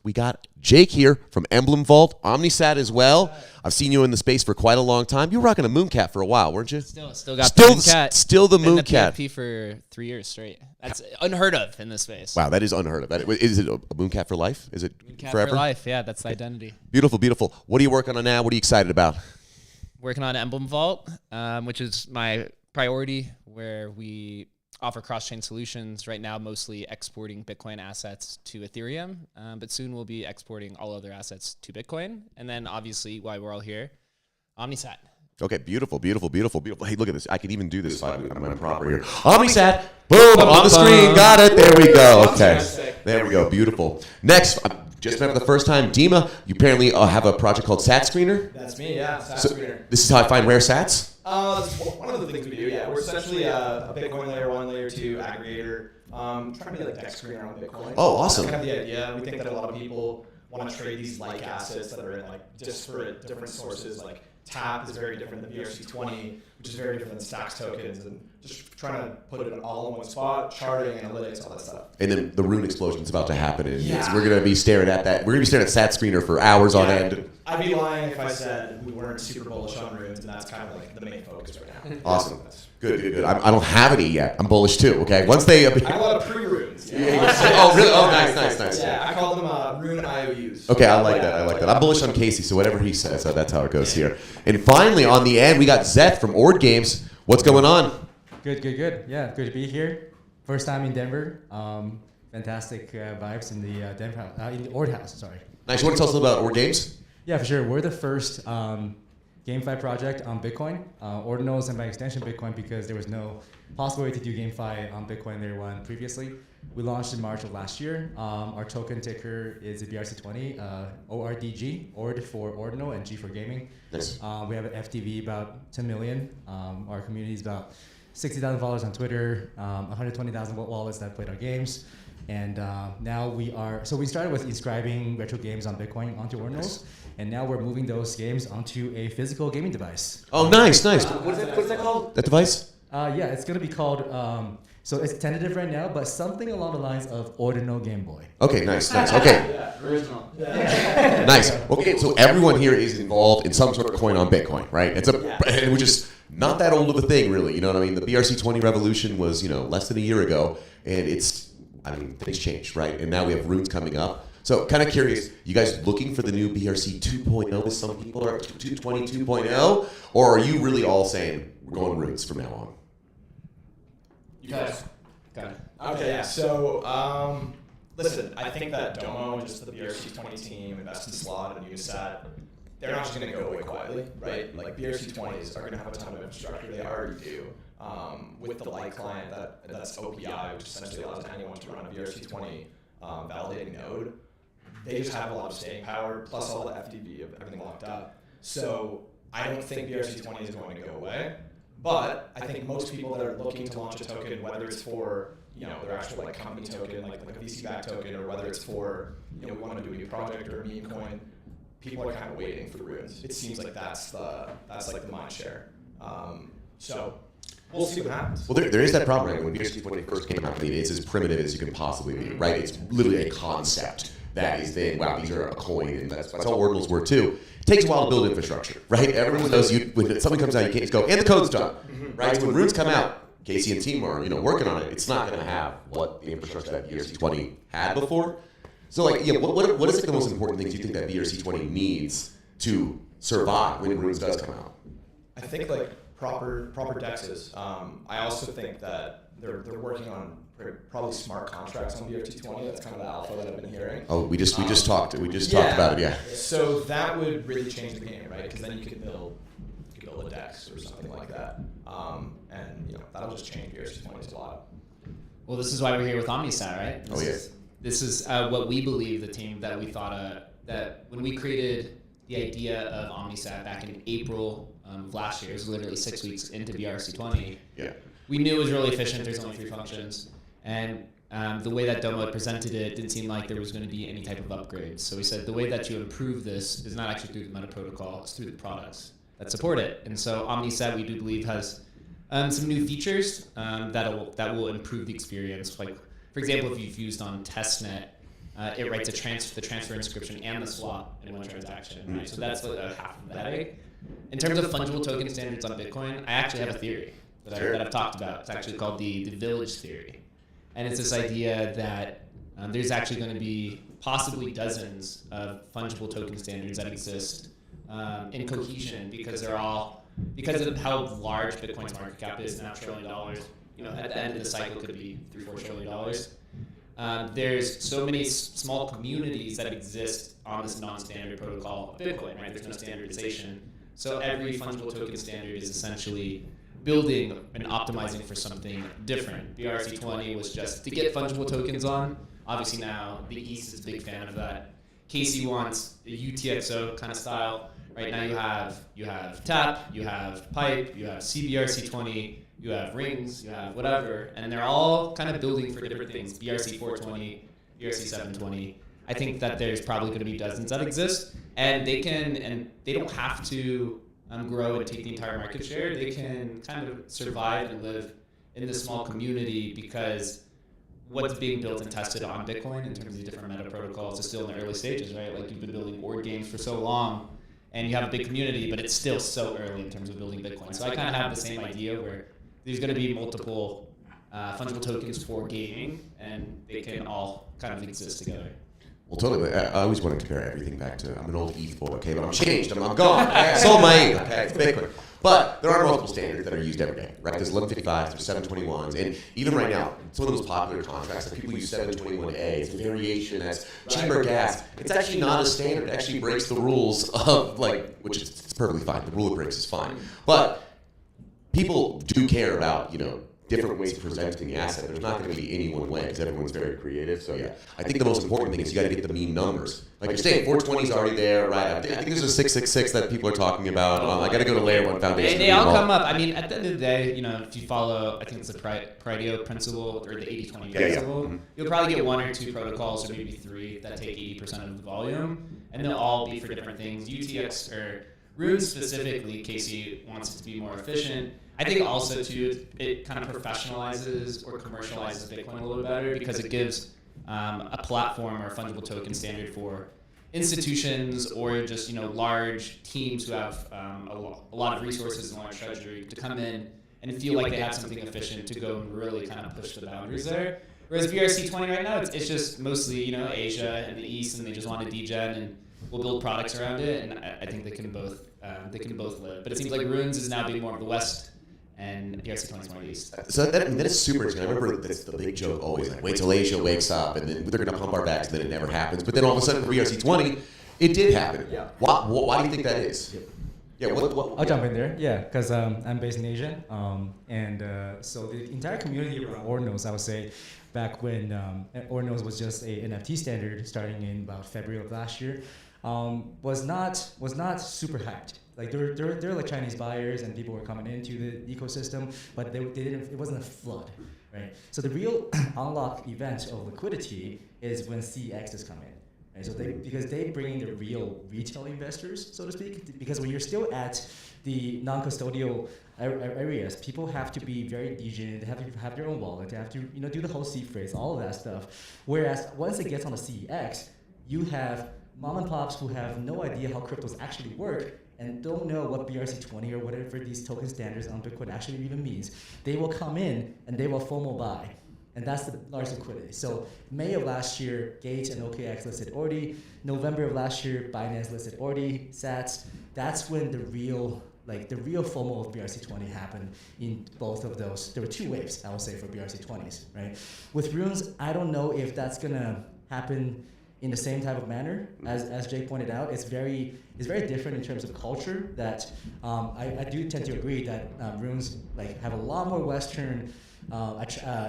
we got Jake here from Emblem Vault, Omnisat as well. I've seen you in the space for quite a long time. You were rocking a Mooncat for a while, weren't you? Still got the Mooncat. Still the Been Mooncat. the PFP for 3 years straight. That's unheard of in this space. Wow, that is unheard of. Is it a Mooncat for life? Is it Mooncat forever? for life, yeah, that's the identity. Beautiful, beautiful. What are you working on now? What are you excited about? Working on Emblem Vault, which is my priority, where we offer cross-chain solutions. Right now, mostly exporting Bitcoin assets to Ethereum, but soon we'll be exporting all other assets to Bitcoin. And then obviously, why we're all here, Omnisat. Okay, beautiful, beautiful, beautiful, beautiful. Hey, look at this. I can even do this. I'm going to proper here. Omnisat, boom, on the screen. Got it. There we go. Okay, there we go. Beautiful. Next, just met for the first time, Dima. You apparently have a project called Sat Screener. That's me, yeah. Sat Screener. This is how I find rare sats. That's one of the things we do, yeah. We're essentially a Bitcoin layer 1, layer 2 aggregator, trying to be like dex screener on Bitcoin. Oh, awesome. That's kind of the idea. We think that a lot of people want to trade these like assets that are in like disparate different sources. Like TAP is very different than BRC20, which is very different than Stacks tokens, and just trying to put it all in one spot, charting, analytics, all that stuff. And then the rune explosion is about to happen, and we're going to be staring at that. We're going to be staring at Sat Screener for hours on end. I'd be lying if I said we weren't super bullish on runes, and that's kind of like the main focus right now. Awesome. Good, good, good. I don't have any yet. I'm bullish too, okay? Once they... I have a lot of pre-runes. Oh, really? Oh, nice. Yeah, I call them rune IOUs. Okay, I like that. I'm bullish on Casey, so whatever he says, that's how it goes here. And finally, on the end, we got Zeth from Ord Games. What's going on? Good. Yeah, good to be here. First time in Denver. Fantastic vibes in the Denver in the Ord house. Sorry. Nice. You want to tell us a little about Ord Games? Yeah, for sure. We're the first GameFi project on Bitcoin. Ordinals and by extension Bitcoin, because there was no possible way to do GameFi on Bitcoin Layer 1 previously. We launched in March of last year. Our token ticker is a BRC20, ORDG, Ord for Ordinal and G for Gaming. Nice. We have an FTV about 10 million. Our community is about 60,000 followers on Twitter, 120,000 wallets that played our games. And now we started with inscribing retro games on Bitcoin onto Ordinals, and now we're moving those games onto a physical gaming device. Oh, nice. What's that called? That device? Yeah, it's going to be called, so it's tentative right now, but something along the lines of Ordinal Game Boy. Okay, nice. Okay. Yeah, original. Nice. Okay, so everyone here is involved in some sort of coin on Bitcoin, right? Which is not that old of a thing, really. You know what I mean? The BRC20 revolution was, less than a year ago, and things changed, right? And now we have runes coming up. So kind of curious, you guys looking for the new BRC 2.0 as some people are, 220 2.0? Or are you really all saying, we're going runes from now on? You guys Got it. Okay, yeah. So, listen, I think that Domo, just the BRC20 team, Invest in Slot, and Unisat, they're not just going to go away quietly, right? Like, BRC20s are going to have a ton of infrastructure. They already do. With the Lite client, that's OPI, which essentially allows anyone to run a BRC20 validating node. They just have a lot of staying power, plus all the FTV of everything locked up. So I don't think BRC20 is going to go away. But I think most people that are looking to launch a token, whether it's for their actual like company token, like a VC-backed token, or whether it's for we want to do a new project or a meme coin, people are kind of waiting for runes. It seems like that's like the mind share. So we'll see what happens. Well, there is that problem, right? When BRC20 first came out, it's as primitive as you can possibly be, right? It's literally a concept that is wow, these are a coin, and that's how ordinals were too. It takes a while to build infrastructure, right? Everyone knows when something comes out, you can't just go, and the code's done, right? When runes come out, Casey and team are working on it. It's not going to have what the infrastructure that BRC20 had before. So what is the most important things you think that BRC20 needs to survive when runes does come out? I think proper dexes. I also think that they're working on probably smart contracts on BRC20. That's kind of the alpha that I've been hearing. Oh, we just talked about it, yeah. So that would really change the game, right? Because then you could build a dex or something like that, and that'll just change BRC20s a lot. Well, this is why we're here with Omnisat, right? This is what we believe, the team that we thought that when we created the idea of Omnisat back in April of last year, it was literally 6 weeks into BRC20. Yeah. We knew it was really efficient. There's only 3 functions. And the way that Domo had presented it didn't seem like there was going to be any type of upgrades. So we said the way that you improve this is not actually through the meta protocol, it's through the products that support it. And so Omnisat, we do believe, has some new features that will improve the experience. Like, for example, if you've used on testnet, it writes the transfer inscription and the swap in one transaction, right? So that's like half of the headache. In terms of fungible token standards on Bitcoin, I actually have a theory that I've talked about. It's actually called the village theory. And it's this idea that there's actually going to be possibly dozens of fungible token standards that exist in cohesion because of how large Bitcoin's market cap is now, $1 trillion. At the end of the cycle could be $3-4 trillion. There's so many small communities that exist on this non-standard protocol of Bitcoin, right? There's no standardization. So every fungible token standard is essentially building and optimizing for something different. BRC20 was just to get fungible tokens on. Obviously now the East is a big fan of that. Casey wants a UTXO kind of style. Right now you have TAP, you have Pipe, you have CBRC20, you have Rings, you have whatever, and they're all kind of building for different things. BRC420, BRC720. I think that there's probably going to be dozens that exist, and they don't have to grow and take the entire market share. They can kind of survive and live in this small community because what's being built and tested on Bitcoin in terms of the different meta protocols is still in the early stages, right? Like you've been building Ord games for so long, and you have a big community, but it's still so early in terms of building Bitcoin. So I kind of have the same idea where there's going to be multiple fungible tokens for gaming, and they can all kind of exist together. Well, totally. I always want to compare everything back to, I'm an old ETH boy, okay, but I'm changed. I'm gone. I sold my ETH, okay, it's Bitcoin. But there are multiple standards that are used every day, right? There's 1155s, there's 721s, and even right now, some of the most popular contracts, like people use 721A, it's a variation, that's cheaper gas. It's actually not a standard. It actually breaks the rules of, which is it's perfectly fine. The rule it breaks is fine. But people do care about, different ways of presenting the asset. There's not going to be any one way because everyone's very creative. So yeah, I think the most important thing is you got to get the mean numbers. Like you're saying, 420 is already there, right? I think there's a 666 that people are talking about. I got to go to Layer 1 Foundation. They all come up. I mean, at the end of the day, if you follow, I think it's the Pareto principle or the 80-20 principle, you'll probably get one or two protocols or maybe three that take 80% of the volume, and they'll all be for different things. UTX or Runes specifically, Casey wants it to be more efficient. I think also, too, it kind of professionalizes or commercializes Bitcoin a little better because it gives a platform or a fungible token standard for institutions or just, large teams who have a lot of resources and large treasury to come in and feel like they have something efficient to go and really kind of push the boundaries there. Whereas BRC20 right now, it's just mostly, Asia and the East, and they just want to degen and we'll build products around it, and I think they can both live. But it seems like Runes is now being more of the West, and BRC20 is more East. So that is super interesting. I remember that's the big joke always, like, wait till Asia wakes up, and then they're going to pump our backs, and then it never happens. But then all of a sudden, for BRC20, it did happen. Yeah. Why do you think that is? Yeah, I'll jump in there. Yeah, because I'm based in Asia, and so the entire community around Ordinals, I would say, back when Ordinals was just a NFT standard, starting in about February of last year, was not super hyped. Like there were like Chinese buyers and people were coming into the ecosystem, but they didn't. It wasn't a flood, right? So the real unlock event of liquidity is when CEXs come in. Right? So because they bring in the real retail investors, so to speak. Because when you're still at the non-custodial areas, people have to be very degen. They have to have their own wallet. They have to do the whole seed phrase, all of that stuff. Whereas once it gets on the CEX, you have mom and pops who have no idea how cryptos actually work and don't know what BRC20 or whatever these token standards on Bitcoin actually even means. They will come in and they will FOMO buy. And that's the large liquidity. So May of last year, Gate and OKX listed Ordi. November of last year, Binance listed Ordi, Sats. That's when the real FOMO of BRC20 happened in both of those. There were two waves, I would say, for BRC20s, right? With Runes, I don't know if that's gonna happen in the same type of manner as Jake pointed out. It's very different in terms of culture. That I do tend to agree that Runes have a lot more Western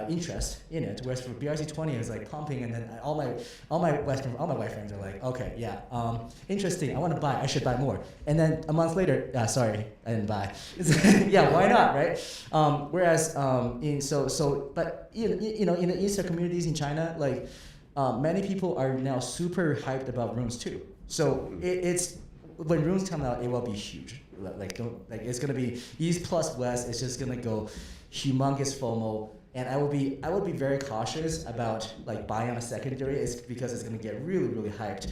interest in it, whereas for BRC20 is like pumping, and then all my white friends are like, okay, yeah, interesting, I want to buy, I should buy more, and then a month later, sorry, I didn't buy. Yeah, why not, right? Whereas in the Eastern communities in China, many people are now super hyped about Runes too. So it's when Runes come out, it will be huge. It's gonna be East plus West. It's just gonna go humongous FOMO. And I would be very cautious about like buying on a secondary, is because it's going to get really, really hyped.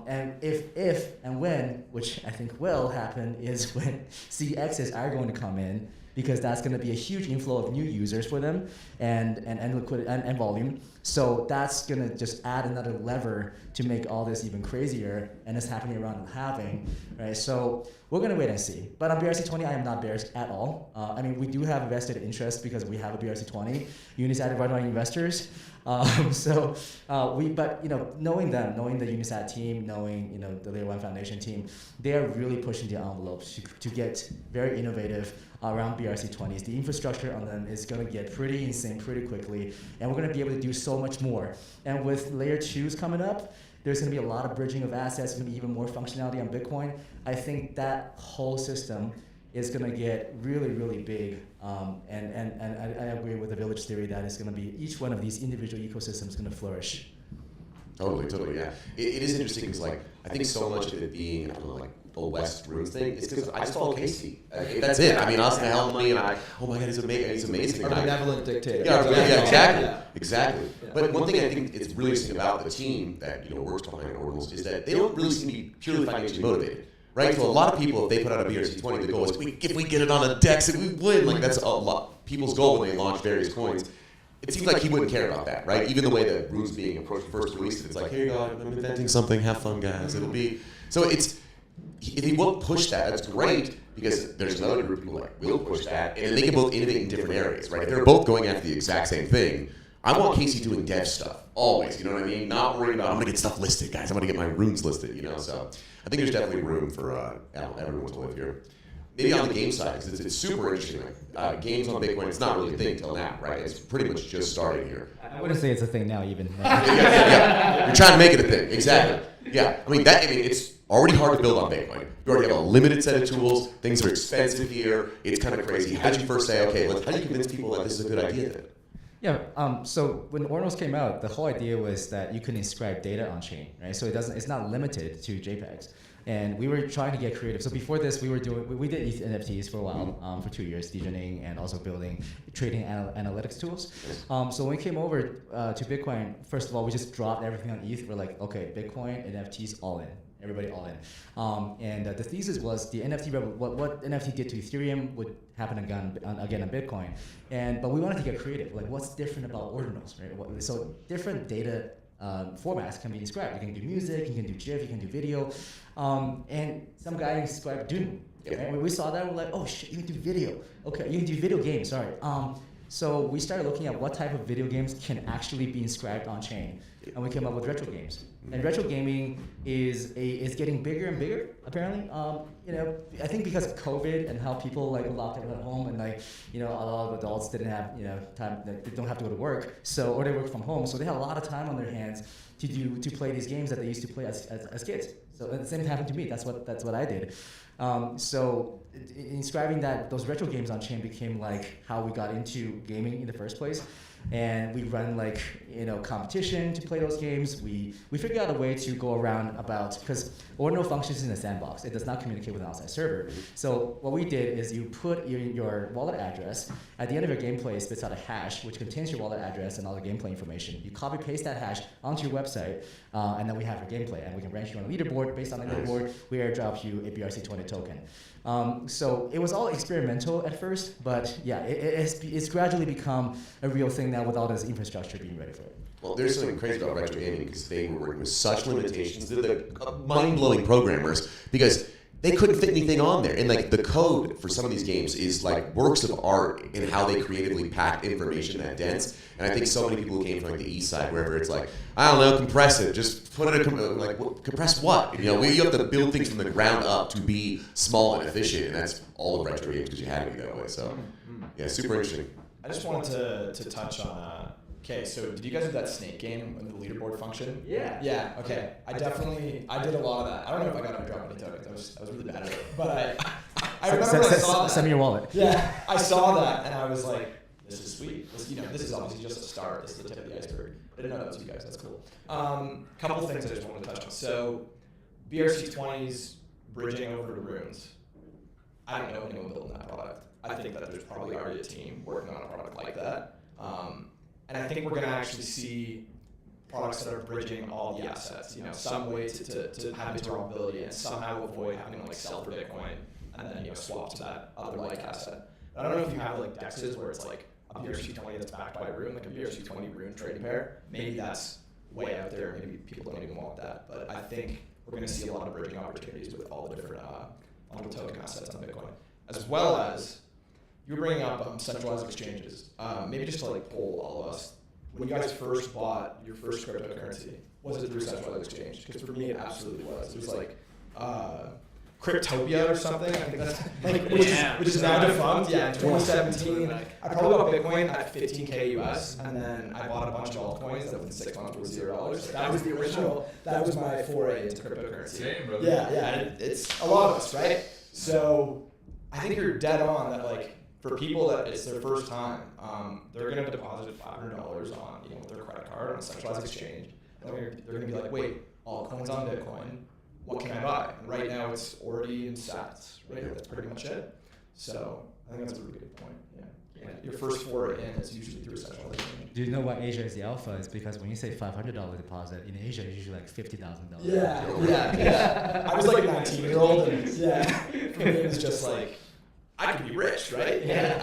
And if and when, which I think will happen, is when CXs are going to come in, because that's going to be a huge inflow of new users for them and liquidity and volume. So that's going to just add another lever to make all this even crazier, and it's happening around the halving, right? So we're going to wait and see. But on BRC20, I am not bearish at all. I mean, we do have vested interest because we have a BRC20. Unisat are our investors. But you know, knowing them, knowing the Unisat team, knowing, you know, the Layer 1 Foundation team, they are really pushing the envelopes to get very innovative around BRC20s. The infrastructure on them is going to get pretty insane pretty quickly, and we're going to be able to do so much more. And with Layer 2s coming up, there's going to be a lot of bridging of assets. There's going to be even more functionality on Bitcoin. I think that whole system is going to get really, really big. And I agree with the village theory that it's going to be, each one of these individual ecosystems is going to flourish. Totally, yeah. It is interesting because, like, I think so much of it being, I don't know, like, the West Runes thing is because I just follow Casey. That's it. I mean, I'll spend hell money, and oh my God, he's amazing. A benevolent dictator. Yeah, exactly. Yeah. But one thing I think is really interesting about the team that, you know, works behind Ordinals is that they don't really seem to be purely financially motivated. Right? So a lot of people, if they put out a BRC20, the goal is, if we get it on a DEX and we win, like that's a lot people's goal when they launch various coins. It seems like he wouldn't care about that, right? Even the way that Rune's being approached first released, it's like, here you go, I'm inventing something, have fun, guys. It'll be so it's. If he won't push that, that's great, because there's another group of people like will push that, and they can both innovate in different areas, right? If they're both going after the exact same thing, I want Casey doing dev stuff always. You know what I mean? Not worrying about, I'm gonna get stuff listed, guys. I'm gonna get my runes listed. You know, so I think there's definitely room for everyone to live here. Maybe on the game side, because it's super interesting. Like, games on Bitcoin, it's not really a thing till now, right? It's pretty much just starting here. I wouldn't say it's a thing now, even. Yeah. You're trying to make it a thing, exactly. Yeah, I mean it's already hard to build on Bitcoin. You already have a limited set of tools. Things are expensive here. It's kind of crazy. How did you first say, okay, how do you convince people that this is a good idea then? Yeah. So when Ordinals came out, the whole idea was that you can inscribe data on chain, right? So it's not limited to JPEGs. And we were trying to get creative. So before this, we did ETH NFTs for a while, for 2 years, degening and also building trading analytics tools. So when we came over to Bitcoin, first of all, we just dropped everything on ETH. We're like, okay, Bitcoin, NFTs, all in. Everybody all in. And the thesis was the NFT, what NFT did to Ethereum would happen again on Bitcoin. But we wanted to get creative. Like, what's different about Ordinals, right? So different data formats can be inscribed. You can do music, you can do GIF, you can do video. And some guy inscribed Doom. Right? When we saw that, we're like, oh shit, you can do video. Okay, you can do video games, sorry. So we started looking at what type of video games can actually be inscribed on chain. And we came up with retro games. And retro gaming is getting bigger and bigger, apparently. I think because of COVID and how people like locked up at home, and a lot of adults didn't have time, they don't have to go to work, or they work from home, so they had a lot of time on their hands to play these games that they used to play as kids. So the same happened to me. That's what I did. So inscribing those retro games on chain became like how we got into gaming in the first place. And we run competition to play those games. We figured out a way to go around because Ordinal functions in a sandbox. It does not communicate with an outside server. So what we did is you put your wallet address. At the end of your gameplay, it spits out a hash, which contains your wallet address and all the gameplay information. You copy paste that hash onto your website, and then we have your gameplay. And we can rank you on a leaderboard. Based on the leaderboard, we airdrop you a BRC20 token. So it was all experimental at first, but yeah, it's gradually become a real thing now with all this infrastructure being ready for it. Well, there's something crazy about retro gaming because they were working with such limitations. They're the mind-blowing programmers because they couldn't fit anything on there. And the code for some of these games is like works of art in how they creatively pack information that dense. And I think so many people who came from the east side, wherever it's like, I don't know, compress it. Just put it compress what? You have to build things from the ground up to be small and efficient. And that's all of retro games because you had to be that way. So yeah, super interesting. I just wanted to touch on. Okay, so did you guys do that snake game with the leaderboard function? Yeah. Yeah. Okay. I did a lot of that. I don't know if I got to drop any tokens. I was really bad at it. But I remember when I saw that. Send me your wallet. Yeah. I saw that and I was like, this is sweet. This is obviously just a start. This is the tip of the iceberg. I didn't know that was you guys. That's cool. Couple of things I just wanted to touch on. So BRC20's bridging over to runes. I don't know anyone building that product. I think that there's probably already a team working on a product like that. And I think we're going to actually see products that are bridging all the assets, some way to have interoperability and somehow avoid having to like sell for Bitcoin and then swap to that other like asset. I don't know if you have like DEXs where it's like a BRC20 that's backed by Rune, like a BRC20 Rune trading pair. Maybe that's way out there. Maybe people don't even want that. But I think we're going to see a lot of bridging opportunities with all the different bundle token assets on Bitcoin, as well as you were bringing up centralized exchanges. Maybe just to like poll all of us, when you guys first bought your first cryptocurrency, was it through centralized exchange? Because for me, it absolutely was. It was like Cryptopia or something. I think that's which is now defunct. Yeah, in 2017, I probably bought Bitcoin at 15K US, and then I bought a bunch of altcoins that within 6 months were $0. That was the original. That was my foray into cryptocurrency. Same, brother. Yeah, and it's a lot of us, right? So I think you're dead on that. Like for people that it's their first time, they're gonna deposit $500 on their credit card on a centralized exchange, and they're gonna be like, wait, altcoins on Bitcoin. What can I buy? And right now it's Ord and Sats, right? That's pretty much it. So I think that's a really good point. Yeah. Your first foray in is usually through centralized exchange. Do you know why Asia is the alpha? It's because when you say $500 deposit, in Asia it's usually like $50,000. Yeah. I was like a 19-year-old, and for me it was just like, I could be rich, right? Yeah.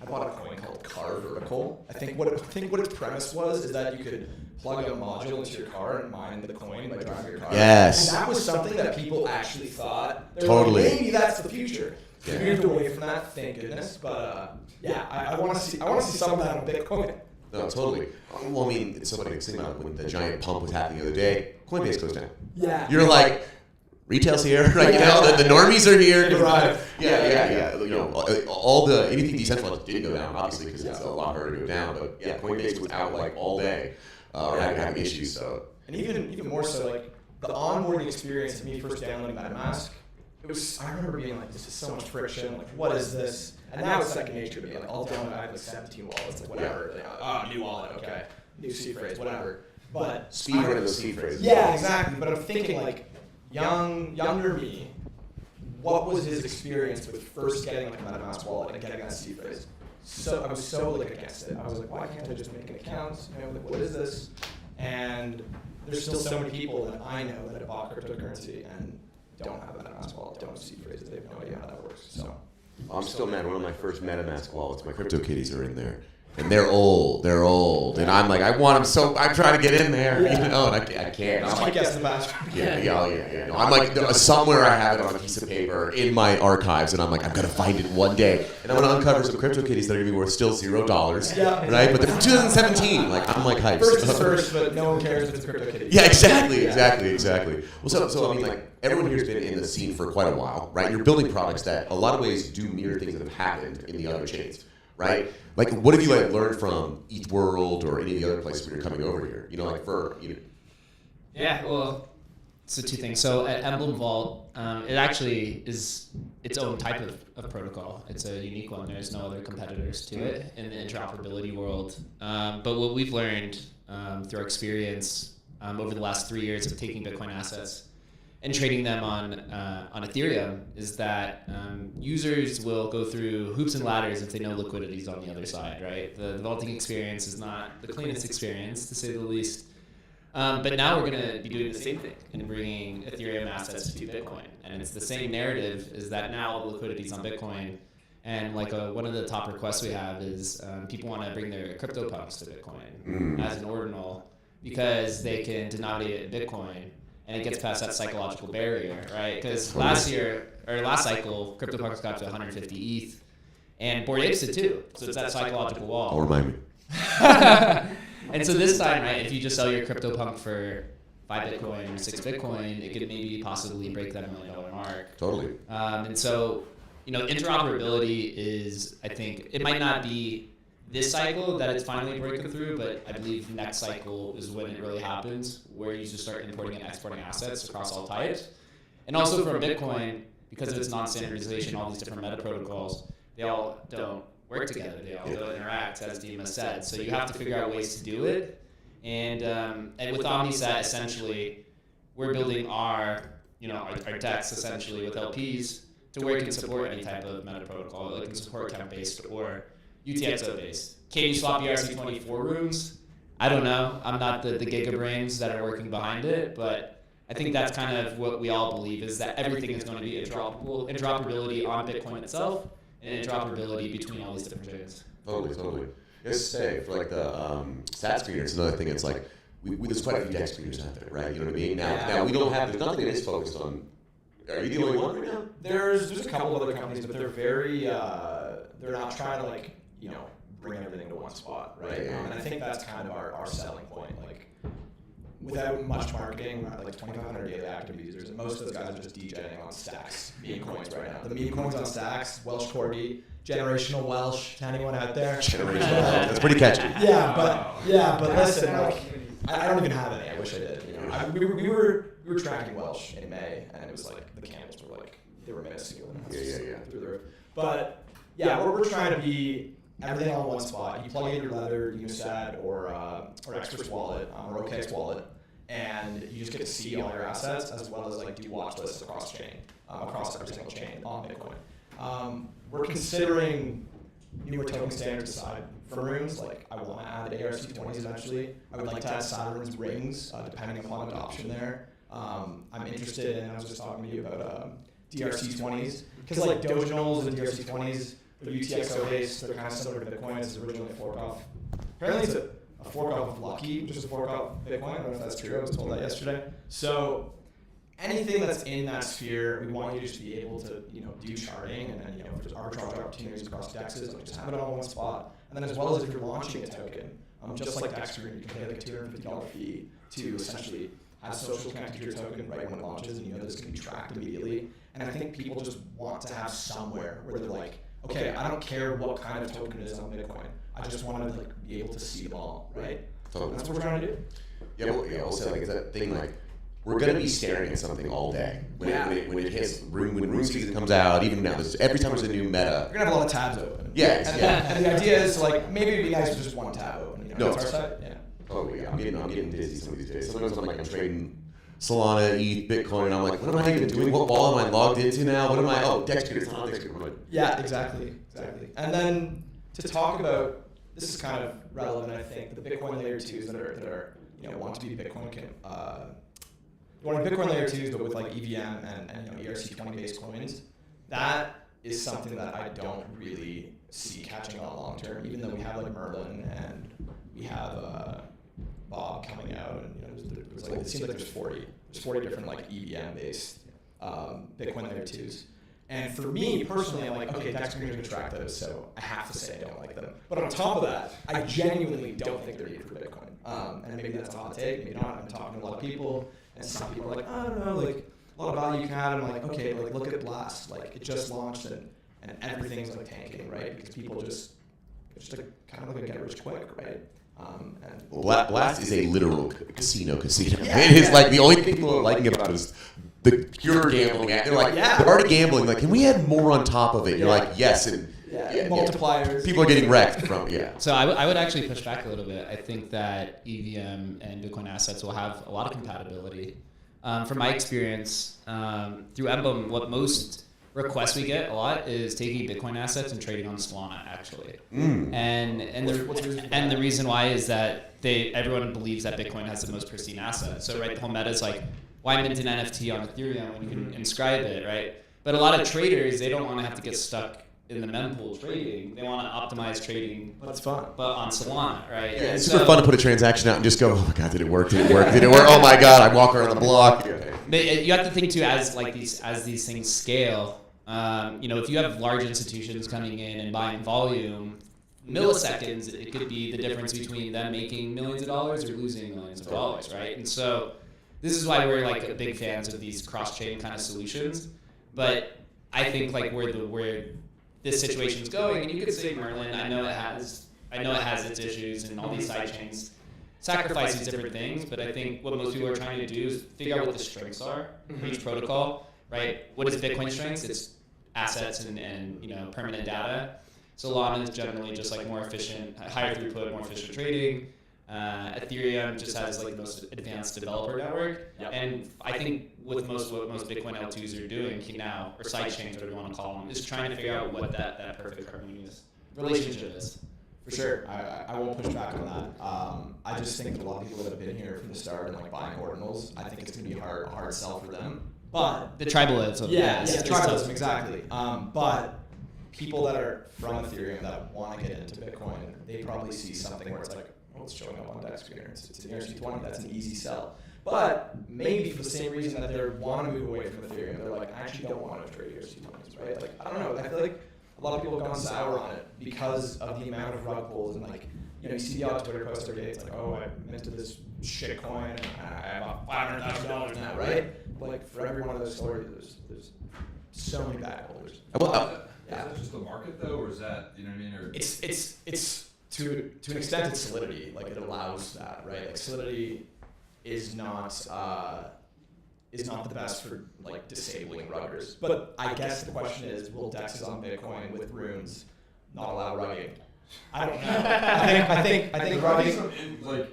I bought a coin called Car Vertical. I think what its premise was is that you could plug a module into your car and mine the coin by driving your car. Yes. And that was something that people actually thought. Totally. Like, maybe that's the future. Yeah. We moved away from that, thank goodness. But I want to see some of that on Bitcoin. No, totally. Well, I mean, it's so funny to think about when the giant pump was happening the other day. Coinbase goes down. Yeah. You're like, retail's here, right? The normies are here. Right. Yeah. Anything decentralized didn't go down, obviously, because it's a lot harder to go down. But yeah, Coinbase was out like all day, having issues. So. And even more so, like the onboarding experience of me first downloading MetaMask, I remember being like, this is so much friction. Like, what is this? And now it's second nature to me. Like, I'll download, I have like 17 wallets, like whatever. New wallet, okay. New seed phrase, whatever. But Speed running those seed phrases. Yeah, exactly. But I'm thinking like younger me, what was his experience with first getting like a MetaMask wallet and getting that seed phrase? So I was so like against it. I was like, why can't I just make an account? Like, what is this? And there's still so many people that I know that have bought cryptocurrency and don't have a MetaMask wallet, don't have seed phrases. They have no idea how that works. So I'm still mad. One of my first MetaMask wallets, my CryptoKitties are in there. And they're old, and I'm like, I want them so, I'm trying to get in there, and I can't. Just keep guessing the password. Yeah. No, I'm like, somewhere I have it on a piece of paper in my archives, and I'm like, I'm gonna find it one day, and I'm gonna uncover some CryptoKitties that are gonna be worth still $0, right? But they're from 2017. Like, I'm like hyped. First is first, but no one cares if it's CryptoKitties. Yeah, exactly. Well, so I mean, like, everyone here's been in the scene for quite a while, right? You're building products that, a lot of ways, do mirror things that have happened in the other chains. Right? Like, what have you learned from ETH World or any of the other places when you're coming over here? Yeah, well, so two things. So at Emblem Vault, it actually is its own type of protocol. It's a unique one. There's no other competitors to it in the interoperability world. But what we've learned through our experience over the last 3 years of taking Bitcoin assets and trading them on Ethereum is that users will go through hoops and ladders if they know liquidity is on the other side, right? The vaulting experience is not the cleanest experience, to say the least. But now we're going to be doing the same thing and bringing Ethereum assets to Bitcoin. And it's the same narrative, is that now the liquidity is on Bitcoin. And like one of the top requests we have is people want to bring their CryptoPunks to Bitcoin as an ordinal, because they can denominate it in Bitcoin. And it gets past that psychological barrier, right? Because last cycle, CryptoPunks got to 150 ETH, and Bored Apes did too. So it's that psychological wall. I'll remind me. And so this time, right, if you just sell your CryptoPunk for 5 Bitcoin or 6 Bitcoin, it could maybe possibly break that $1 million mark. Totally. And so, interoperability is, I think, it might not be this cycle that it's finally breaking through, but I believe next cycle is when it really happens, where you just start importing and exporting assets across all types. And also for Bitcoin, because of its non-standardization, all these different meta protocols, they all don't work together. They all don't interact, as Dima said. So you have to figure out ways to do it. And with Omnisat, essentially, we're building our DEX essentially with LPs to where it can support any type of meta protocol. It can support account-based or UTXO based. Can you swap ERC20 for rooms? I don't know. I'm not the gigabrains that are working behind it, but I think that's kind of what we all believe is that everything is going to be interoperability on Bitcoin itself and interoperability between all these different chains. Totally. Just say for like the stat screeners, another thing. It's like there's quite a few DEX screeners out there, right? You know what I mean? Now we don't have. There's nothing that is focused on. Are you the only one right now? There's a couple of other companies, but they're very they're not trying to like bring everything to one spot, right? And I think that's kind of our selling point. Like without much marketing, like 2,500 daily active users, and most of those guys are just DJing on Stacks meme coins right now. The meme coins on Stacks, Welsh Corgi, generational Welsh to anyone out there. Generational Welsh. That's pretty catchy. But listen, like I don't even have any. I wish I did. We were tracking Welsh in May, and it was like the candles were like they were minuscule. Yeah. Through the roof. But yeah, we're trying to be everything all in one spot. You plug in your Leather, Unisat, or Express wallet, or OKX wallet, and you just get to see all your assets as well as like do watch lists across chain, across every single chain on Bitcoin. We're considering newer token standards aside from rooms. Like I want to add ARC20s eventually. I would like to add Saturn's rings, depending upon adoption there. I'm interested in. I was just talking to you about DRC20s because like Doginals and DRC20s. They're UTXO based, they're kind of similar to Bitcoin. It's originally a fork off. Apparently it's a fork off of Lucky, which is a fork off of Bitcoin. I don't know if that's true. I was told that yesterday. So anything that's in that sphere, we want you to just be able to, do charting and then, if there's arbitrage opportunities across DEXs, like just have it all in one spot. And then as well as if you're launching a token, just like Dexter, you can pay like a $250 fee to essentially have social connected to your token right when it launches, and this can be tracked immediately. And I think people just want to have somewhere where they're like, okay, I don't care what kind of token it is on Bitcoin. I just want to be able to see them all, right? Totally. That's what we're trying to do. We'll say like that thing like we're gonna be staring at something all day when it hits when room season comes out. Even now, every time there's a new meta, you're gonna have a lot of tabs open. And the idea is like maybe it'd be nice with just one tab open. No, it's our side. Yeah. I'm getting dizzy some of these days. Sometimes I'm trading Solana, ETH, Bitcoin, and I'm like, what am I even doing? What ball am I logged into now? What am I? Oh, Dexter, it's not Dexter. Yeah, exactly. And then to talk about, this is kind of relevant, I think, the Bitcoin layer 2s that are want to be Bitcoin Bitcoin layer 2s, but with like EVM and ERC20 based coins. That is something that I don't really see catching on long term, even though we have like Merlin and we have Bob coming out, and it seems like there's 40 different like EVM based Bitcoin layer 2s. And for me personally, I'm like, okay, DEX screeners are going to track those, so I have to say I don't like them. But on top of that, I genuinely don't think they're needed for Bitcoin. And maybe that's a hot take, maybe not. I'm talking to a lot of people, and some people are like, I don't know, like a lot of value you can add. I'm like, okay, like look at Blast, like it just launched and everything's like tanking, right? Because people just like kind of like a get rich quick, right? Blast is a literal casino. It is like the only thing people are liking about it is the pure gambling act. They're like, they're already gambling. Like, can we add more on top of it? You're like, yes, and multipliers. People are getting wrecked from So I would actually push back a little bit. I think that EVM and Bitcoin assets will have a lot of compatibility. From my experience through Emblem, what most requests we get a lot is taking Bitcoin assets and trading on Solana, actually. And the reason why is that everyone believes that Bitcoin has the most pristine assets. So the whole meta is like, why mint an NFT on Ethereum when you can inscribe it, right? But a lot of traders, they don't want to have to get stuck in the mempool trading. They want to optimize trading. That's fun. But on Solana, right? Yeah, it's super fun to put a transaction out and just go, oh my god, did it work? Did it work? Did it work? Oh my god, I'm walking around the block. But you have to think too, as these things scale. If you have large institutions coming in and buying volume, milliseconds, it could be the difference between them making millions of dollars or losing millions of dollars, right? And so this is why we're like big fans of these cross-chain kind of solutions. But I think like where this situation is going, and you could say Merlin, I know it has its issues, and all these side chains sacrifice these different things. But I think what most people are trying to do is figure out what the strengths are for each protocol. Right? What is Bitcoin strengths? It's assets and permanent data. Solana is generally just like more efficient, higher throughput, more efficient trading. Ethereum just has like the most advanced developer network. Yep. And I think with what most Bitcoin L2s are doing now, or side chains, whatever you want to call them, is trying to figure out what that perfect harmony is. relationship is. For sure, I won't push back on that. I just think that a lot of people that have been here from the start and like buying ordinals, I think it's gonna be a hard sell for them. But The tribalism. tribalism, exactly. But people that are from Ethereum that want to get into Bitcoin, they probably see something where it's like, oh, it's showing up on DEX here. It's an ERC20. That's an easy sell. But maybe for the same reason that they want to move away from Ethereum, they're like, I actually don't want to trade ERC20s, right? Like, I don't know. I feel like a lot of people have gone sour on it because of the amount of rug pulls and like, you see the odd Twitter post every day. It's like, oh, I minted this shit coin and I have $500,000 now, right? Like for every one of those stories, there's so many bad holders. Well, Is that just the market though, or is that, you know what I mean? Or It's to an extent it's solidity. Like it allows that, right? Like solidity is not the best for like disabling ruggers. But I guess the question is, will DEXs on Bitcoin with runes not allow rugging? I don't know. I think rugging. Like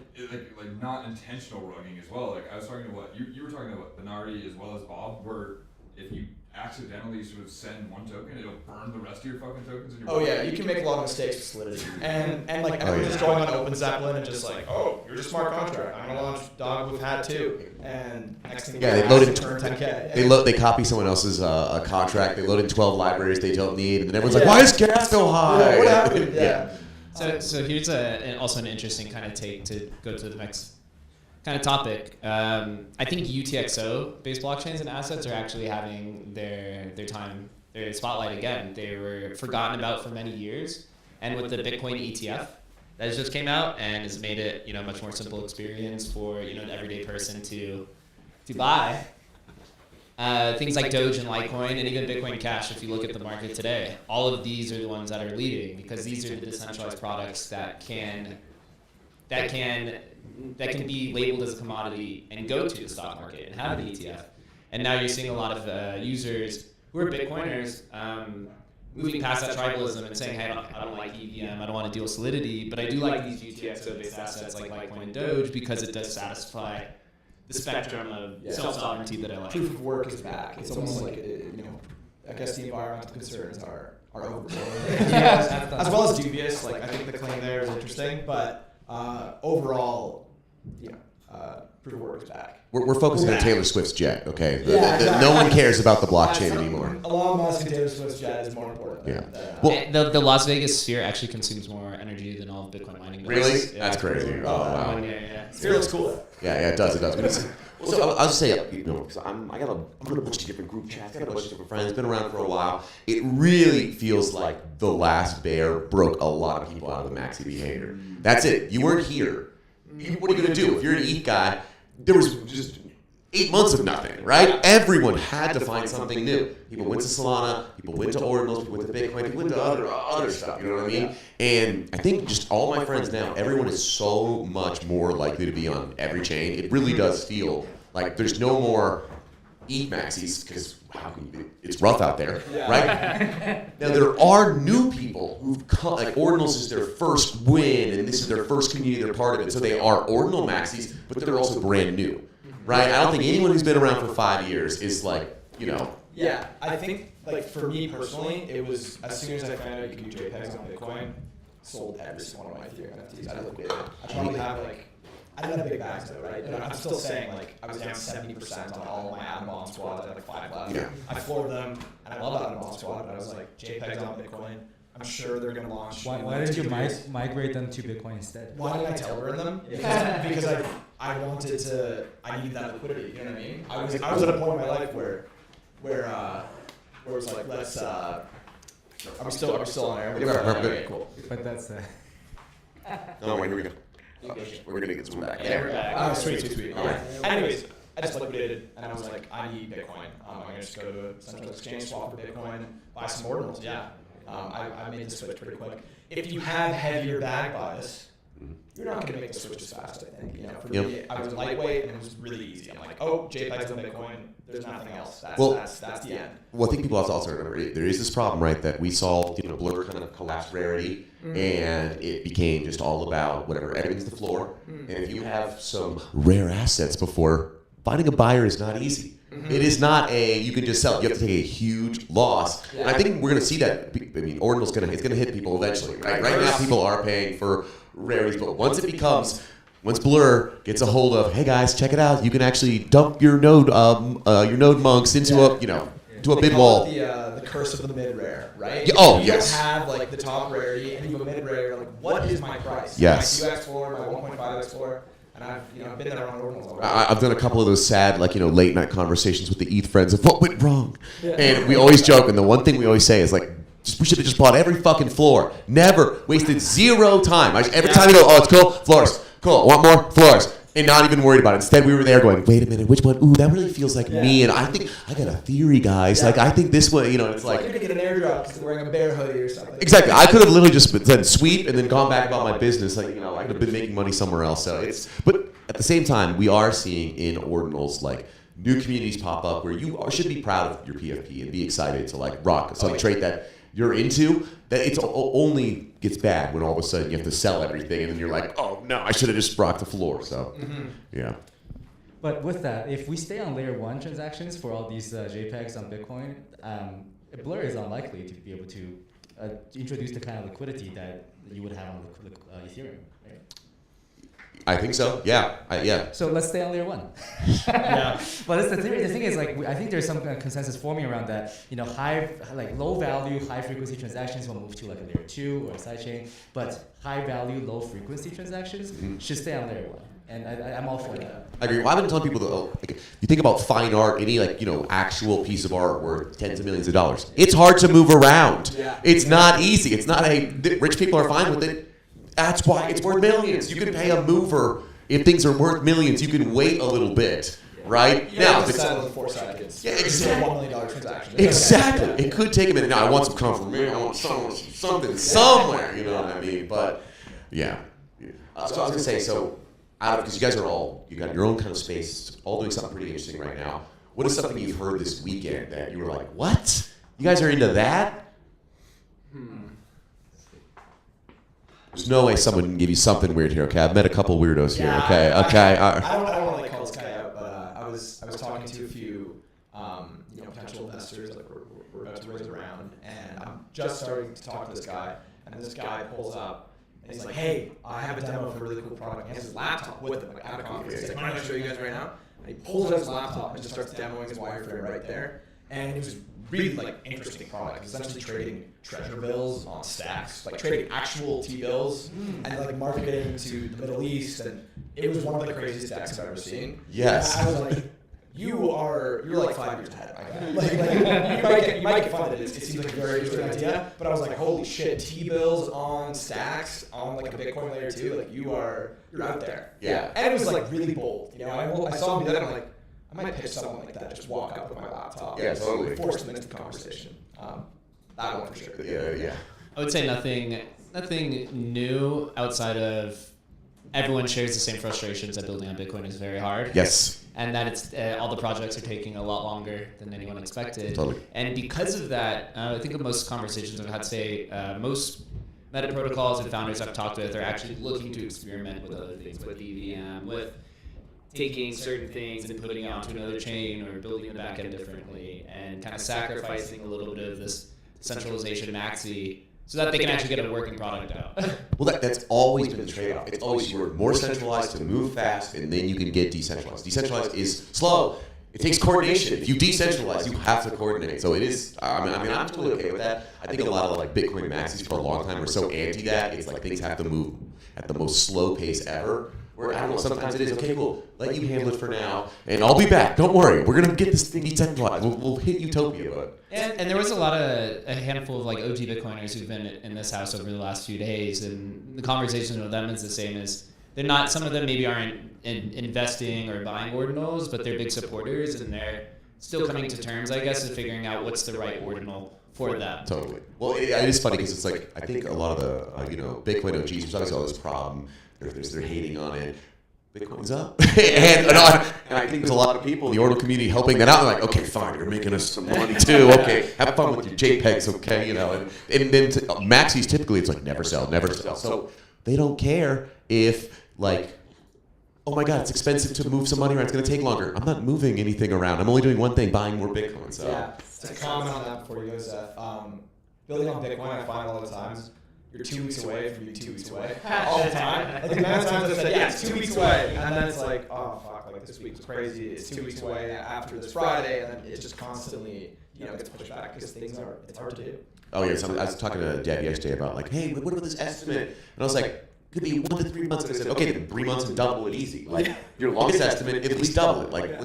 not intentional rugging as well. Like I was talking to you were talking about Benari as well as Bob, where if you accidentally sort of send one token, it'll burn the rest of your fucking tokens in your Oh yeah, you can make a lot of mistakes with solidity. And like everyone's just going on Open Zeppelin and just like, oh, you're a smart contract. I'm gonna launch Dog with Hat too. And next thing they load in turn 10K. They copy someone else's contract. They load in 12 libraries they don't need, and then everyone's like, "Why is gas so high?" What happened? Yeah. So here's also an interesting kind of take to go to the next kind of topic. I think UTXO based blockchains and assets are actually having their spotlight again. They were forgotten about for many years, and with the Bitcoin ETF that has just came out and has made it a much more simple experience for the everyday person to buy. Things like Doge and Litecoin and even Bitcoin Cash, if you look at the market today, all of these are the ones that are leading because these are the decentralized products that can be labeled as a commodity and go to the stock market and have an ETF. And now you're seeing a lot of users who are Bitcoiners moving past that tribalism and saying, hey, I don't like EVM, I don't want to deal with solidity, but I do like these UTXO-based assets like Litecoin and Doge because it does satisfy the spectrum of self-sovereignty that I like. Proof of work is back. It's almost like, I guess the environmental concerns are overblown. As well as dubious. Like, I think the claim there is interesting, but overall, proof of work is back. We're focusing on Taylor Swift's jet, okay? No one cares about the blockchain anymore. Elon Musk and Taylor Swift's jet is more important. The Las Vegas sphere actually consumes more energy than all of Bitcoin mining. Really? Yeah. That's crazy. Oh, wow. Yeah. Sphere looks cool. Yeah, it does. So I'll just say, because I'm in a bunch of different group chats, I got a bunch of different friends, been around for a while. It really feels like the last bear broke a lot of people out of the maxi behavior. That's it. You weren't here. What are you going to do? If you're an ETH guy, there was just 8 months of nothing, right? Everyone had to find something new. People went to Solana, people went to Ordinals, people went to Bitcoin, people went to other stuff, you know what I mean? And I think just all my friends now, everyone is so much more likely to be on every chain. It really does feel like there's no more ETH maxis, because it's rough out there, right? Now, there are new people who've come, like Ordinals is their first win, and this is their first community, they're part of it. So they are Ordinal maxis, but they're also brand new, right? I don't think anyone who's been around for 5 years is like, Yeah, I think, like, for me personally, it was, as soon as I found out you could do JPEGs on Bitcoin, sold every single one of my Ethereum NFTs. I liquidated. I probably have, I didn't have big bags though, right? And I'm still saying, I was down 70% on all my Atom Bomb squads. I had 5 left. Yeah. I floored them, and I love Atom Bomb squad, but I was like, JPEGs on Bitcoin. I'm sure they're going to launch. Why did you migrate them to Bitcoin instead? Why did I Telegram them? Because I wanted to, I needed that liquidity, you know what I mean? I was at a point in my life where it was like, let's, are we still on air? Okay, cool. But that's No, wait, here we go. We're going to get some back. Yeah, we're back. Oh, sweet. All right. Anyways, I just liquidated, and I was like, I need Bitcoin. I'm going to just go to a central exchange, swap for Bitcoin, buy some Ordinals. Yeah. I made the switch pretty quick. If you have heavier bag bias, you're not going to make the switch as fast, I think. For me, I was lightweight, and it was really easy. I'm like, oh, JPEGs on Bitcoin, there's nothing else. That's the end. Well, I think people have to also remember, there is this problem, right, that we solved, Blur kind of collapsed rarity, and it became just all about whatever, everything's the floor. And if you have some rare assets before, finding a buyer is not easy, It is not you can just sell it. You have to take a huge loss. And I think we're going to see that. I mean, Ordinal's it's going to hit people eventually, right? Right now, people are paying for rarities, but once Blur gets a hold of, hey guys, check it out, you can actually dump your node monks into a bid wall. The curse of the mid rare, right? Yeah, oh, you yes. don't have like the top rarity and you have a mid rare. Like, what is my price? Yes. My 2x floor, my 1.5x floor, and I've been there on Ordinals already. I've done a couple of those sad, late night conversations with the ETH friends of what went wrong, and we always joke. And the one thing we always say is we should have just bought every fucking floor. Never wasted zero time. Every time we go, oh, it's cool, floors, cool. Want more floors. And not even worried about it. Instead, we were there going, wait a minute, which one? Ooh, that really feels like me. And I think, I got a theory, guys. I think this way, it's like. You're going to get an airdrop because you're wearing a bear hoodie or something. Exactly. I could have literally just done sweep and then gone back about my business. I could have been making money somewhere else. But at the same time, we are seeing in Ordinals, new communities pop up where you should be proud of your PFP and be excited to, rock some trait that you're into, that it's only gets bad when all of a sudden you have to sell everything and then you're like, oh no, I should have just rocked the floor. So, yeah. But with that, if we stay on layer 1 transactions for all these JPEGs on Bitcoin, Blur is unlikely to be able to introduce the kind of liquidity that you would have on Ethereum, right? I think so. Yeah. So let's stay on layer 1. Yeah. But the thing is, I think there's some kind of consensus forming around that. Low value, high frequency transactions will move to a layer 2 or a sidechain, but high value, low frequency transactions should stay on layer 1. And I'm all for that. I agree. Well, I've been telling people that you think about fine art, any actual piece of art worth tens of millions of dollars. It's hard to move around. Yeah. It's not easy. It's not rich people are fine with it. That's why it's worth millions. You can pay a mover if things are worth millions. You can wait a little bit, right? Now, if it's settled in 4 seconds. Yeah, exactly. $1 million transaction. Exactly. It could take a minute. Now, I want some confirmation. I want something somewhere. You know what I mean? But yeah. So I was gonna say, because you guys you got your own kind of space, all doing something pretty interesting right now. What is something you've heard this weekend that you were like, what? You guys are into that? There's no way someone can give you something weird here, okay? I've met a couple weirdos here, okay? I don't want to call this guy out, but I was talking to a few potential investors. We're about to raise a round, and I'm just starting to talk to this guy, and this guy pulls up, and he's like, hey, I have a demo for a really cool product. And he has his laptop with him, at a conference. He's like, I'm going to show you guys right now. And he pulls out his laptop and just starts demoing his wireframe right there. And it was really interesting product. Essentially trading treasure bills on stacks, trading actual T-bills and marketing to the Middle East. And it was one of the craziest stacks I've ever seen. Yes. And I was like, you're 5 years ahead. You might get funded. It seems like a very interesting idea. But I was like, holy shit, T-bills on stacks on a Bitcoin layer 2. You're out there. Yeah. And it was really bold. I saw him do that. I'm like, I might pitch someone like that. Just walk up with my laptop. Yeah, totally. Force them into the conversation. That one for sure. Yeah. I would say nothing new outside of everyone shares the same frustrations that building on Bitcoin is very hard. Yes. And that it's all the projects are taking a lot longer than anyone expected. Totally. And because of that, I think of most conversations I've had, most meta protocols and founders I've talked with are actually looking to experiment with other things, with EVM, with taking certain things and putting it onto another chain or building the backend differently and kind of sacrificing a little bit of this centralization maxi so that they can actually get a working product out. Well, that's always been the trade-off. It's always you're more centralized to move fast, and then you can get decentralized. Decentralized is slow. It takes coordination. If you decentralize, you have to coordinate. So it is. I mean, I'm totally okay with that. I think a lot of Bitcoin maxis for a long time were so anti that. It's things have to move at the most slow pace ever. Where I don't know, sometimes it is, okay, cool, let you handle it for now, and I'll be back. Don't worry, we're going to get this thing decentralized. We'll hit utopia. But And there was a handful of OG Bitcoiners who've been in this house over the last few days, and the conversation with them is the same as they're not, some of them maybe aren't investing or buying ordinals, but they're big supporters, and they're still coming to terms, I guess, of figuring out what's the right ordinal for them. Totally. Well, it is funny because it's I think a lot of the Bitcoin OGs, there's always all this problem. They're hating on it. Bitcoin's up. and I think there's a lot of people in the ordinal community helping that out. They're like, okay, fine, you're making us some money too. Okay, have fun with your JPEGs, okay? And then maxis, typically it's never sell. So they don't care if oh my God, it's expensive to move some money around. It's going to take longer. I'm not moving anything around. I'm only doing one thing, buying more Bitcoin. So Yeah, to comment on that before you go, Seth. Building on Bitcoin, I find a lot of times you're 2 weeks away from being 2 weeks away all the time. Like the amount of times I said, yeah, it's 2 weeks away, and then it's like, oh fuck, like this week was crazy. It's 2 weeks away after this Friday, and then it just constantly, gets pushed back because it's hard to do. Oh yeah, so I was talking to Dad yesterday about like, hey, what about this estimate? And I was like, could be 1 to 3 months. And I said, okay, then 3 months and double it easy. Like your longest estimate, at least double it. Like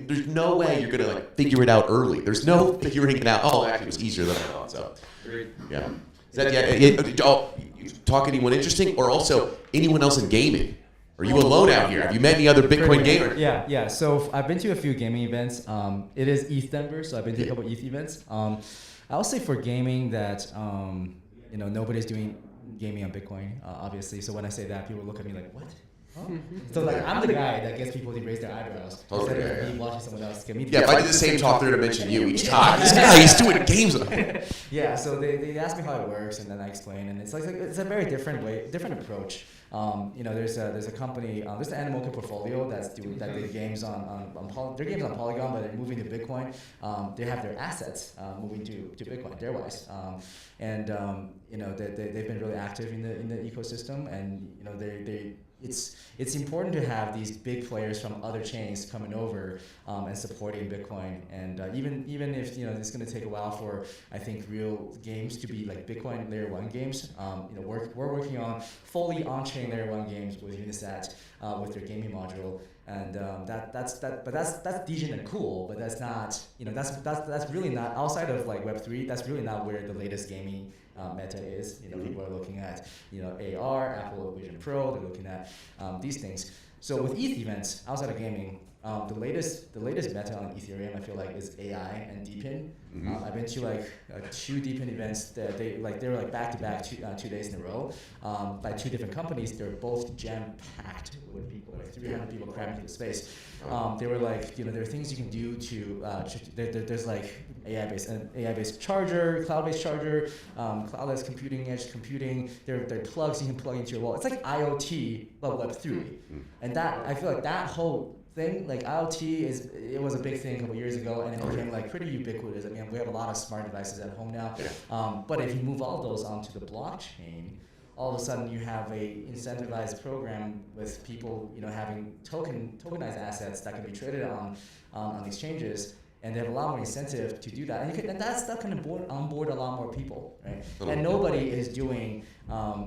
there's no way you're gonna like figure it out early. There's no figuring it out. Oh, actually, it was easier than I thought. So yeah. Is that you talk anyone interesting, or also anyone else in gaming? Are you alone out here? Have you met any other Bitcoin gamers? Yeah. So I've been to a few gaming events. It is Ord Denver, so I've been to a couple Ord events. I'll say for gaming that nobody's doing gaming on Bitcoin, obviously. So when I say that, people look at me like, what? Huh? So like I'm the guy that gets people to raise their eyebrows instead of me watching someone else get me. Yeah, if I did the same talk through to mention you each time, this guy, he's doing games. Yeah, so they ask me how it works, and then I explain, and it's like it's a very different approach. There's a company, there's the Animoca portfolio that did games on their games on Polygon, but they're moving to Bitcoin. They have their assets moving to Bitcoin, their wise, and they've been really active in the ecosystem, and it's important to have these big players from other chains coming over and supporting Bitcoin, and even if it's going to take a while for I think real games to be like Bitcoin layer 1 games. We're working on fully on-chain layer 1 games with Omnisat with their gaming module, and that's decent and cool, but that's not that's really not outside of like Web3. That's really not where the latest gaming meta is. People are looking at AR, Apple Vision Pro. They're looking at these things. So with ETH events outside of gaming, the latest meta on Ethereum I feel like is AI and DePIN. I've been to like 2 DePIN events that they were back to back 2 days in a row by 2 different companies. They're both jam packed with people, like 300 people crammed into the space. They were like, there are things you can do to there's like AI-based charger, cloud-based charger, cloudless computing, edge computing. There are plugs you can plug into your wall. It's like IoT but Web3, and that I feel like that whole thing, like IoT it was a big thing a couple years ago, and it became like pretty ubiquitous. I mean, we have a lot of smart devices at home now, but if you move all those onto the blockchain, all of a sudden you have a incentivized program with people, having tokenized assets that can be traded on exchanges, and they have a lot more incentive to do that. And that can onboard a lot more people, right? And nobody is doing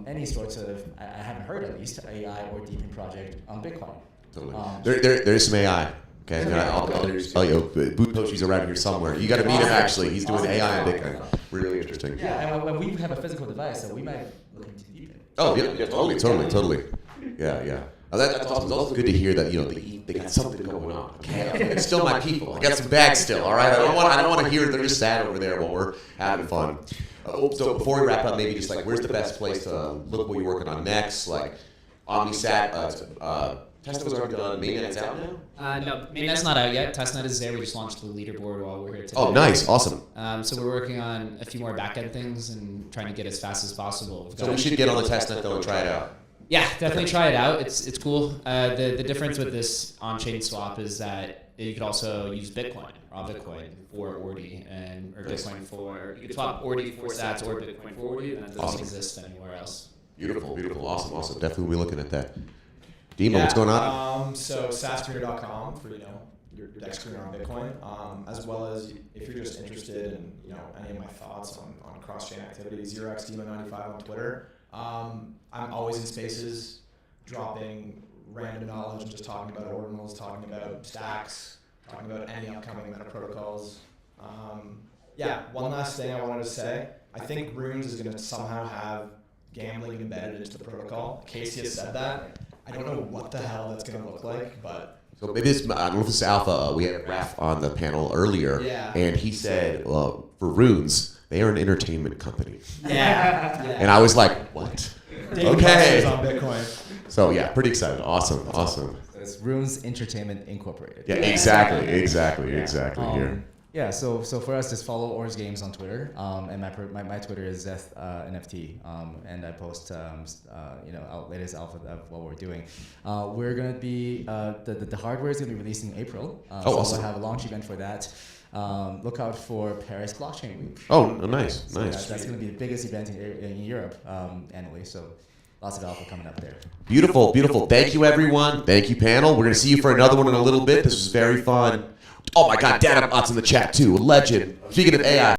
any sorts of, I haven't heard at least, AI or DePIN project on Bitcoin. Totally. There's some AI. Okay, I'll tell you, Boot Toshi's around here somewhere. You got to meet him actually. He's doing AI on Bitcoin. Really interesting. Yeah, and we have a physical device, so we might look into DePIN. Oh yeah, totally. Yeah. Oh, that's awesome. It's also good to hear that they got something going on. Okay, it's still my people. I got some bags still. All right, I don't want to hear they're just sad over there while we're having fun. So before we wrap up, maybe just like where's the best place to look what you're working on next? Like Omnisat. Testnet's already done. Mainnet's out now? No, Mainnet's not out yet. Testnet is there. We just launched the leaderboard while we're here today. Oh, nice. Awesome. So we're working on a few more back-end things and trying to get as fast as possible. So we should get on the testnet, though, and try it out. Yeah, definitely try it out. It's cool. The difference with this on-chain swap is that you could also use Bitcoin, raw Bitcoin for Ordi, or Bitcoin for, you could swap Ordi for Sats or Bitcoin for Ordi, and that doesn't exist anywhere else. Beautiful. Awesome. Definitely we'll be looking at that. Dima, what's going on? So satscreener.com for your deck screener on Bitcoin, as well as if you're just interested in any of my thoughts on cross-chain activity, 0xDima95 on Twitter. I'm always in spaces, dropping random knowledge and just talking about ordinals, talking about stacks, talking about any upcoming meta protocols. One last thing I wanted to say. I think Runes is going to somehow have gambling embedded into the protocol. Casey has said that. I don't know what the hell that's going to look like, but... So maybe I don't know if it's alpha. We had Raph on the panel earlier, and he said, for Runes, they are an entertainment company. Yeah. And I was like, what? Okay. On Bitcoin. So yeah, pretty excited. Awesome. It's Runes Entertainment Incorporated. Yeah, exactly. Here. Yeah, so for us, just follow Ord's Games on Twitter, and my Twitter is Zeth NFT, and I post latest alpha of what we're doing. We're gonna be the hardware is gonna be released in April. So awesome. we'll have a launch event for that. Look out for Paris Blockchain Week. Oh, nice, So nice. that's gonna be the biggest event in Europe annually. So lots of alpha coming up there. Beautiful, beautiful. Thank you, everyone. Thank you, panel. We're gonna see you for another one in a little bit. This was very fun. Oh my God, Dad, Ott's in the chat too. Legend. Speaking of AI.